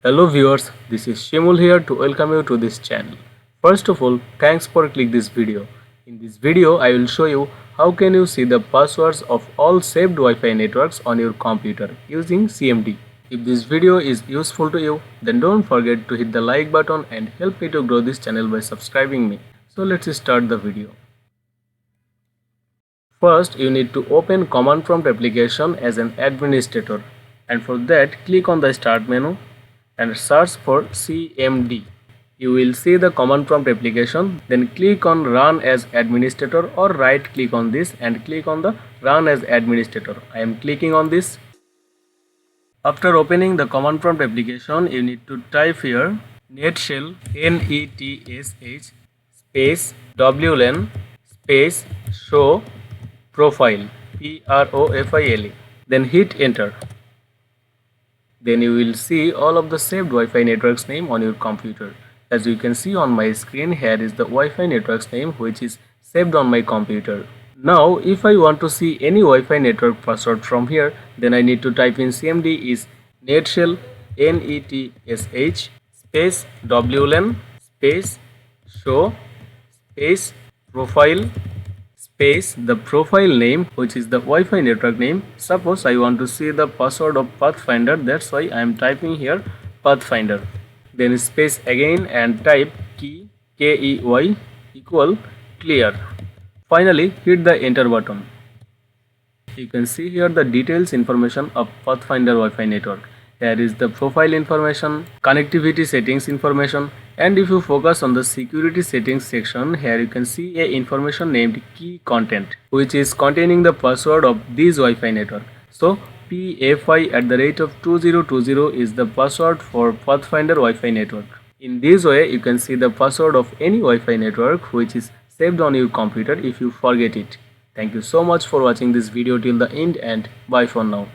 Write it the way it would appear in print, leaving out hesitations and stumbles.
Hello viewers, this is Shimul here to welcome you to this channel. First of all, thanks for click this video. In this video, I will show you how can you see the passwords of all saved Wi-Fi networks on your computer using CMD. If this video is useful to you, then don't forget to hit the like button and help me to grow this channel by subscribing me. So let's start the video. First, you need to open command prompt application as an administrator, and for that click on the start menu and search for CMD. You will see the command prompt application, then click on run as administrator or right click on this and click on the run as administrator. I am clicking on this. After opening the command prompt application, you need to type here netshell netsh space wlan space show profile profile, then hit enter. Then you will see all of the saved Wi-Fi networks name on your computer. As you can see on my screen, here is the Wi-Fi networks name which is saved on my computer. Now if I want to see any Wi-Fi network password from here, then I need to type in CMD is netshell netsh space wlan space show space profile space the profile name which is the Wi-Fi network name. Suppose I want to see the password of Pathfinder, that's why I am typing here Pathfinder, then space again and type key KEY equal clear. Finally hit the enter button. You can see here the details information of Pathfinder Wi-Fi network. Here is the profile information, connectivity settings information, and if you focus on the security settings section, here you can see a information named key content which is containing the password of this Wi-Fi network. So PFI@2020 is the password for Pathfinder Wi-Fi network. In this way you can see the password of any Wi-Fi network which is saved on your computer if you forget it. Thank you so much for watching this video till the end and bye for now.